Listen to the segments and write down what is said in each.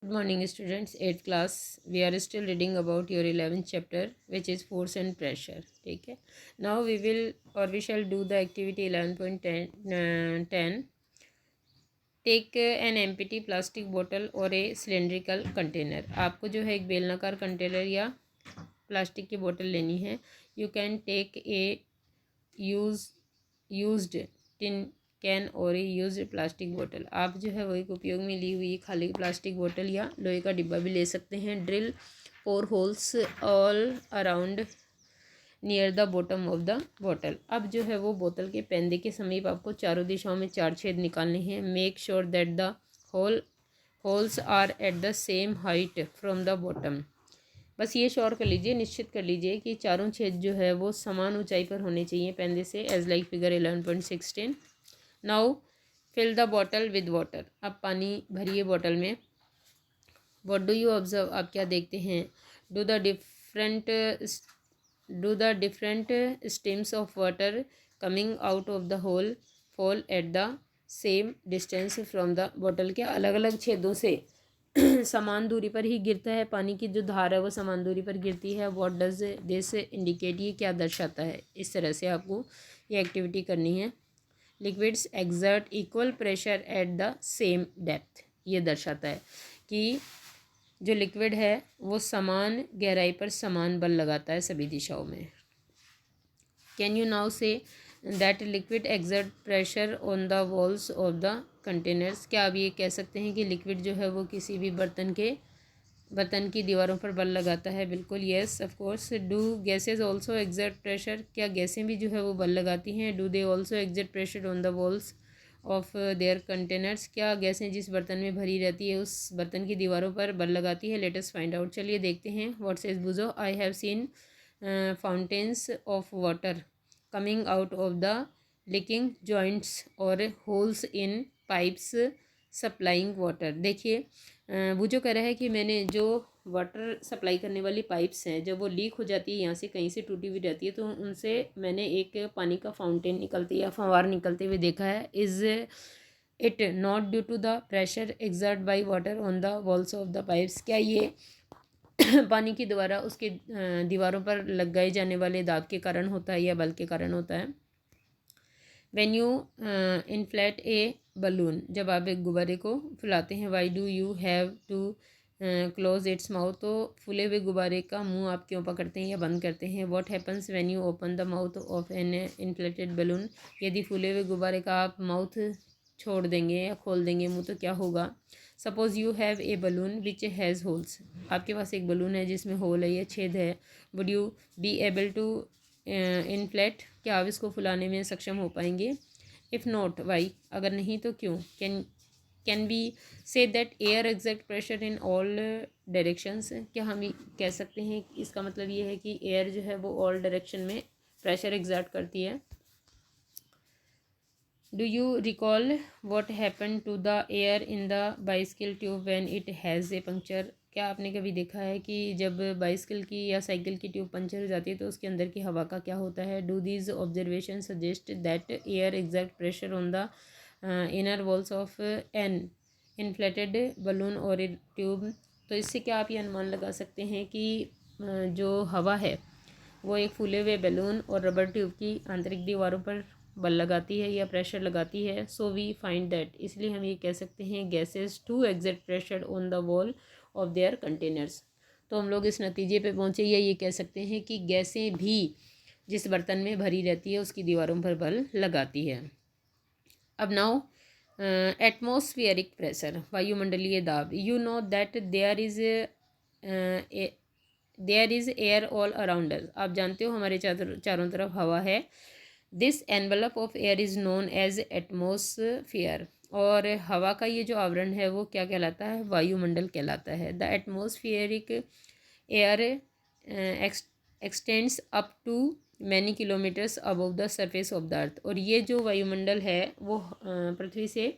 Good morning, students. 8th class. We are still reading about your 11th chapter, which is force and pressure. Okay. Now we shall do the activity 11.10. Take an empty plastic बोतल और ए cylindrical container. आपको जो है एक बेलनाकार container या plastic की बोतल लेनी है। You can take a used tin can और यूज प्लास्टिक बोतल। आप जो है वो एक उपयोग में ली हुई खाली प्लास्टिक बोतल या लोहे का डिब्बा भी ले सकते हैं। Drill 4 holes all around near the bottom of the बोतल। अब जो है वो बोतल के पैंदे के समीप आपको चारों दिशाओं में 4 छेद निकालने हैं। Make sure that the holes are at the same height from the bottom. बस ये श्योर कर लीजिए, निश्चित कर लीजिए कि चारों छेद जो है वो समान ऊंचाई पर होने चाहिए पैंदे से, as like figure 11.16। Now fill the bottle with water. अब पानी भरिए बॉटल में। What do you observe? आप क्या देखते हैं? Do the different streams of water coming out of the hole fall at the same distance from the bottle. के अलग अलग छेदों से समान दूरी पर ही गिरता है, पानी की जो धार है वो समान दूरी पर गिरती है। What does this indicate? ये क्या दर्शाता है? इस तरह से आपको ये एक्टिविटी करनी है। Liquids exert equal pressure at the same depth. ये दर्शाता है कि जो लिक्विड है वो समान गहराई पर समान बल लगाता है सभी दिशाओं में। Can you now say that liquid exert pressure on the walls of the containers. क्या आप ये कह सकते हैं कि लिक्विड जो है वो किसी भी बर्तन की दीवारों पर बल लगाता है? बिल्कुल, yes of course. Do gases also exert pressure? क्या गैसें भी जो है वो बल लगाती हैं? Do they also exert pressure on the walls of their containers? क्या गैसें जिस बर्तन में भरी रहती है उस बर्तन की दीवारों पर बल लगाती है? Let us find out. चलिए देखते हैं। What says Boojho? I have seen fountains of water coming out of the leaking joints और holes in pipes supplying water. देखिए, वो जो कह रहा है कि मैंने जो वाटर सप्लाई करने वाली पाइप्स हैं जब वो लीक हो जाती है, यहाँ से कहीं से टूटी हुई रहती है, तो उनसे मैंने एक पानी का फाउंटेन निकलती या फंवार निकलते हुए देखा है। Is it not due to the pressure exert by water on the walls of the pipes? क्या ये पानी के द्वारा उसके दीवारों पर लगाए जाने वाले दाब के कारण होता है या बल के कारण होता है? When you inflate a balloon, जब आप एक गुब्बारे को फुलाते हैं, why do you have to close its mouth? तो फूले हुए गुब्बारे का मुंह आप क्यों पकड़ते हैं या बंद करते हैं? What happens when you open the mouth of an inflated balloon? यदि फूले हुए गुब्बारे का आप माउथ छोड़ देंगे या खोल देंगे मुंह, तो क्या होगा? Suppose you have a balloon which has holes. आपके पास एक बलून है जिसमें होल है या छेद है। Would you be able to inflate? क्या आप इसको फुलाने में सक्षम हो पाएंगे? If not why? अगर नहीं तो क्यों? Can be say that air exact pressure in all directions? क्या हम कह सकते हैं, इसका मतलब ये है कि एयर जो है वो ऑल डायरेक्शन में प्रेशर एग्जर्ट करती है? Do you recall what happen to the air in the bicycle tube when it has a puncture? क्या आपने कभी देखा है कि जब बाइसिकल की या साइकिल की ट्यूब पंचर हो जाती है तो उसके अंदर की हवा का क्या होता है? Do these observation suggest that air exact pressure on the inner walls of an inflated balloon और ए ट्यूब? तो इससे क्या आप ये अनुमान लगा सकते हैं कि जो हवा है वो एक फूले हुए बैलून और रबर ट्यूब की आंतरिक दीवारों पर बल लगाती है या प्रेशर लगाती है? सो वी फाइंड दैट, इसलिए हम ये कह सकते हैं gases to exert pressure on the wall of their containers. तो हम लोग इस नतीजे पे पहुँचे या ये कह सकते हैं कि गैसें भी जिस बर्तन में भरी रहती है उसकी दीवारों पर बल लगाती है। अब नाउ एटमॉस्फेरिक प्रेशर, वायुमंडलीय दाब। You know that there is air all around us. आप जानते हो हमारे चारों तरफ हवा है। This envelope of air is known as atmosphere. और हवा का ये जो आवरण है वो क्या कहलाता है? वायुमंडल कहलाता है। The atmospheric air extends up to many kilometres above the surface of the earth. और ये जो वायुमंडल है वो पृथ्वी से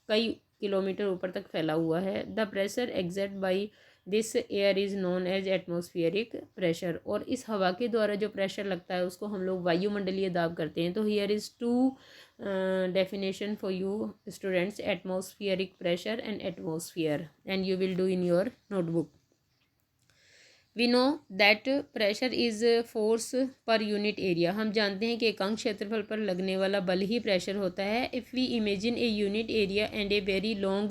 कई किलोमीटर ऊपर तक फैला हुआ है। The pressure exert by this air is known as atmospheric pressure. और इस हवा के द्वारा जो प्रेशर लगता है उसको हम लोग वायुमंडलीय दाब करते हैं। तो here is two definition for you students, atmospheric pressure and atmosphere, and you will do in your notebook. We know that pressure is force per unit area. हम जानते हैं कि एकांक क्षेत्रफल पर लगने वाला बल ही प्रेशर होता है. If we imagine a unit area and a very long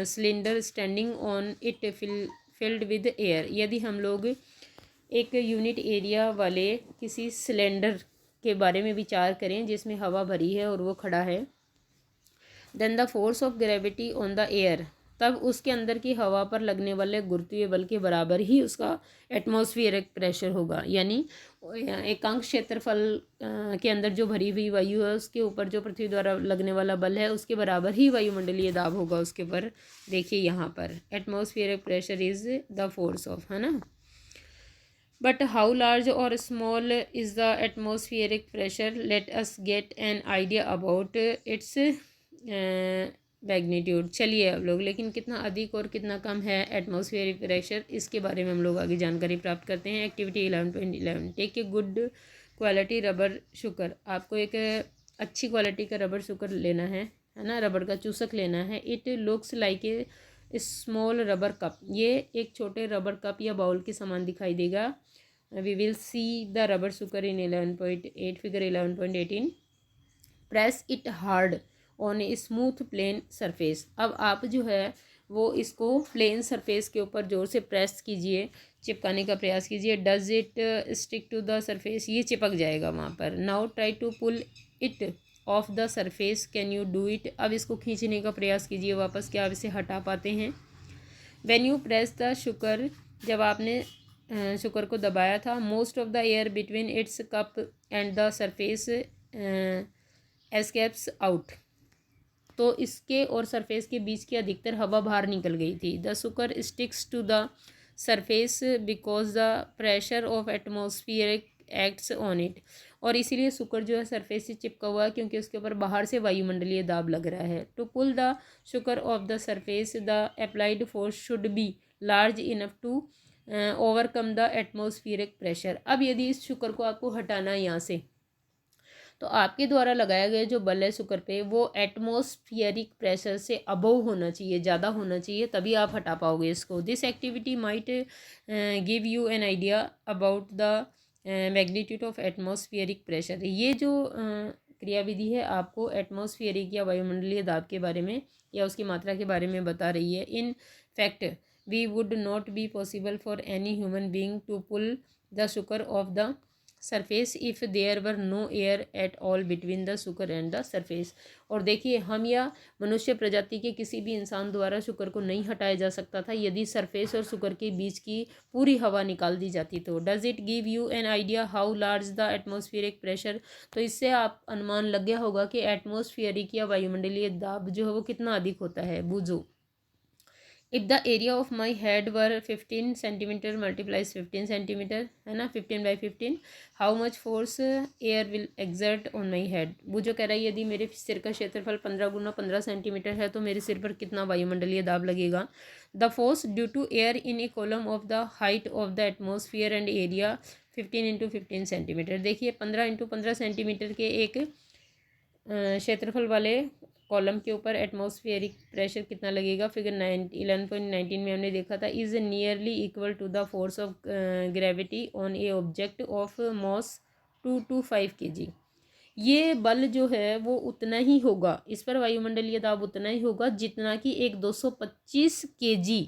cylinder standing on it filled with air. यदि हम लोग एक यूनिट एरिया वाले किसी सिलेंडर के बारे में विचार करें जिसमें हवा भरी है और वो खड़ा है, then the force of gravity on the air, तब उसके अंदर की हवा पर लगने वाले गुरुत्वीय बल के बराबर ही उसका एटमॉस्फेरिक प्रेशर होगा. यानी एकांक क्षेत्रफल के अंदर जो भरी हुई वायु है उसके ऊपर जो पृथ्वी द्वारा लगने वाला बल है उसके बराबर ही वायुमंडलीय दाब होगा उसके ऊपर. देखिए यहाँ पर atmospheric pressure is the force of, है ना. बट हाउ लार्ज और small is the atmospheric pressure, let us get an idea about its magnitude. चलिए अब लोग, लेकिन कितना अधिक और कितना कम है एटमॉस्फेरिक प्रेशर, इसके बारे में हम लोग आगे जानकारी प्राप्त करते हैं. Activity 11.11, take a good quality rubber sucker. आपको एक अच्छी क्वालिटी का रबर शुगर लेना है ना, रबर का चूसक लेना है. It looks like a small rubber cup. ये एक छोटे रबर कप या बाउल के समान दिखाई देगा. We will see the rubber sucker in 11.8, figure 11.18. Press it hard on a smooth plane surface. अब आप जो है वो इसको प्लेन सरफेस के ऊपर जोर से प्रेस कीजिए, चिपकाने का प्रयास कीजिए. Does it stick to the surface, ये चिपक जाएगा वहाँ पर. Now try to pull it off the surface, can you do it. अब इसको खींचने का प्रयास कीजिए वापस, क्या आप इसे हटा पाते हैं. When you press the sugar, जब आपने शुगर को दबाया था, most of the air between its cup and the surface escapes out. तो इसके और सरफेस के बीच की अधिकतर हवा बाहर निकल गई थी. The sucker sticks to the surface because the pressure of atmospheric acts on it. और इसीलिए शुगर जो है सरफेस से चिपका हुआ है क्योंकि उसके ऊपर बाहर से वायुमंडलीय दाब लग रहा है. To pull the sucker off the surface, the applied force should be large enough to overcome the atmospheric pressure. अब यदि इस शुगर को आपको हटाना है यहाँ से, तो आपके द्वारा लगाया गया जो बल है शुगर पे वो एटमॉस्फेरिक प्रेशर से अबव होना चाहिए, ज़्यादा होना चाहिए, तभी आप हटा पाओगे इसको. This activity might give you an idea about the magnitude of atmospheric pressure. ये जो क्रियाविधि है आपको एटमॉस्फेरिक या वायुमंडलीय दाब के बारे में या उसकी मात्रा के बारे में बता रही है. In fact we would not be possible for any human being to pull the sucker off the surface if there were no air at all between the sucker and the surface. और देखिए, हम या मनुष्य प्रजाति के किसी भी इंसान द्वारा शुगर को नहीं हटाया जा सकता था यदि सरफेस और शुगर के बीच की पूरी हवा निकाल दी जाती तो. Does it give you an idea how large the atmospheric pressure. तो इससे आप अनुमान लग गया होगा कि एटमॉस्फेरिक या वायुमंडलीय दाब जो है वो कितना अधिक होता है. Boojho. If the area of my head were 15 centimetre multiplies 15 centimetre, है ना, 15/15, how much force air will exert on my head. वो जो कह रहा है यदि मेरे सिर का क्षेत्रफल 15 × 15 सेंटीमीटर है तो मेरे सिर पर कितना वायुमंडलीय दाब लगेगा. The force due to air in a column of the height of the atmosphere and area 15 × 15 centimetre. देखिए 15 × 15 सेंटीमीटर के एक क्षेत्रफल वाले कॉलम के ऊपर एटमॉस्फेरिक प्रेशर कितना लगेगा. फिगर 11.19 में हमने देखा था. Is nearly equal to the force of gravity on a object of mass 225 kg. ये बल जो है वो उतना ही होगा, इस पर वायुमंडलीय दाब उतना ही होगा जितना कि एक 225 kg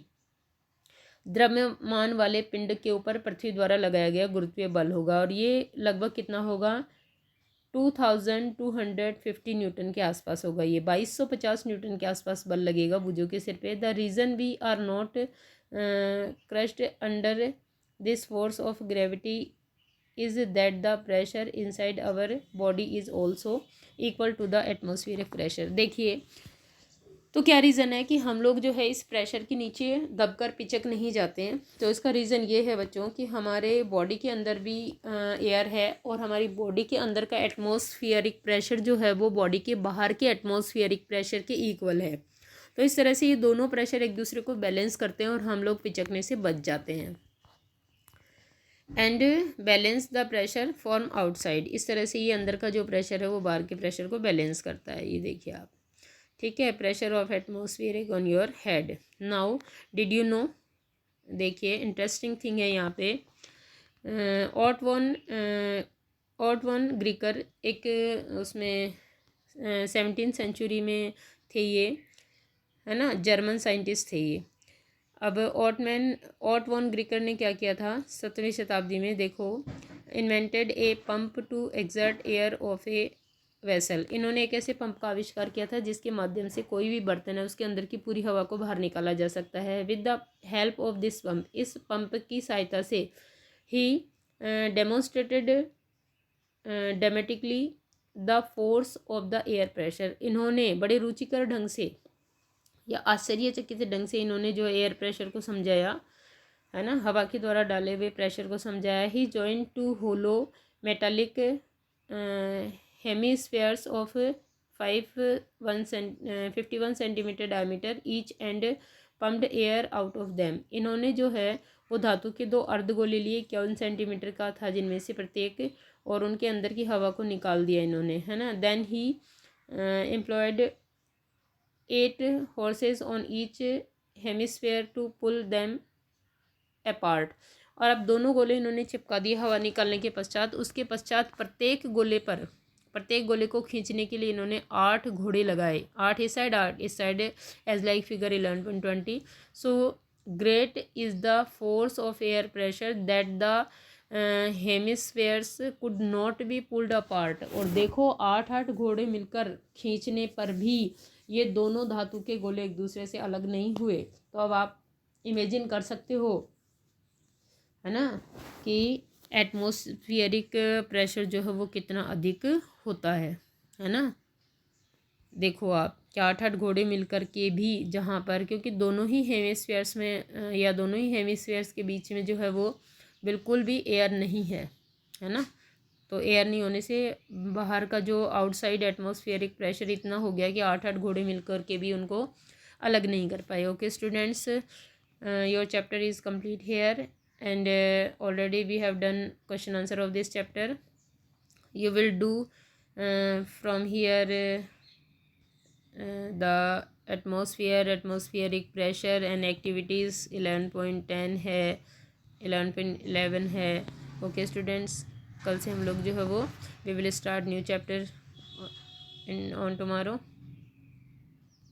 द्रव्यमान वाले पिंड के ऊपर पृथ्वी द्वारा लगाया गया गुरुत्वीय बल होगा. और ये लगभग कितना होगा, 2250 न्यूटन के आसपास होगा. ये 2250 न्यूटन के आसपास बल लगेगा भुजों के सिर पे. The reason we are not crushed under this force of gravity is that the pressure inside our body is also equal to the atmospheric pressure. देखिए, तो क्या रीज़न है कि हम लोग जो है इस प्रेशर के नीचे दबकर पिचक नहीं जाते हैं. तो इसका रीज़न ये है बच्चों कि हमारे बॉडी के अंदर भी एयर है और हमारी बॉडी के अंदर का एटमॉस्फेरिक प्रेशर जो है वो बॉडी के बाहर के एटमॉस्फेरिक प्रेशर के इक्वल है. तो इस तरह से ये दोनों प्रेशर एक दूसरे को बैलेंस करते हैं और हम लोग पिचकने से बच जाते हैं. And balance the pressure from outside. इस तरह से ये अंदर का जो प्रेशर है वो बाहर के प्रेशर को बैलेंस करता है। ये देखिए आप, ठीक है। Pressure of atmosphere on your head. Now did you know, देखिए इंटरेस्टिंग थिंग है यहाँ पे। ऑट वन ग्रीकर, एक उसमें 17th सेंचुरी में थे ये, है ना, जर्मन साइंटिस्ट थे ये। अब ऑट वन ग्रीकर ने क्या किया था 17वीं शताब्दी में, देखो, invented a pump to exert air of a vessel. इन्होंने एक ऐसे पंप का आविष्कार किया था जिसके माध्यम से कोई भी बर्तन है उसके अंदर की पूरी हवा को बाहर निकाला जा सकता है। With the help of this pump, इस पंप की सहायता से ही demonstrated dramatically the force of the air pressure. इन्होंने बड़े रुचिकर ढंग से या आश्चर्यचकित ढंग से इन्होंने जो एयर प्रेशर को समझाया, है ना, हवा के द्वारा डाले हुए प्रेशर को समझाया। He joined two hollow metallic hemispheres of 51 centimetre diameter each and pumped air out of them. इन्होंने जो है वो धातु के 2 अर्धगोले लिए 51 सेंटीमीटर का था जिनमें से प्रत्येक, और उनके अंदर की हवा को निकाल दिया इन्होंने, है ना। Then he employed 8 horses on each hemisphere to pull them apart। और अब दोनों गोले इन्होंने चिपका दिए हवा निकालने के पश्चात। उसके पश्चात प्रत्येक गोले को खींचने के लिए इन्होंने 8 घोड़े लगाए, 8 इस साइड 8 इस side, as like figure 11.20। So great is the force of air pressure that the hemispheres could not be pulled apart. और देखो 8 घोड़े मिलकर खींचने पर भी ये दोनों धातु के गोले एक दूसरे से अलग नहीं हुए। तो अब आप इमेजिन कर सकते हो, है ना, कि एटमॉस्फेरिक प्रेशर जो है वो कितना अधिक होता है ना। देखो आप कि 8 घोड़े मिलकर के भी जहाँ पर, क्योंकि दोनों ही हेमिस्फीयर्स में या दोनों ही हेमिस्फीयर्स के बीच में जो है वो बिल्कुल भी एयर नहीं है ना। तो एयर नहीं होने से बाहर का जो आउटसाइड एटमॉस्फेरिक प्रेशर इतना हो गया कि 8 घोड़े मिलकर के भी उनको अलग नहीं कर पाए। Okay students, your chapter is complete here and already we have done question answer of this chapter. you will do from here the atmospheric pressure and activities 11.10 है, 11.11 है। ओके स्टूडेंट्स, कल से हम लोग जो है वो we will start new chapter on tomorrow।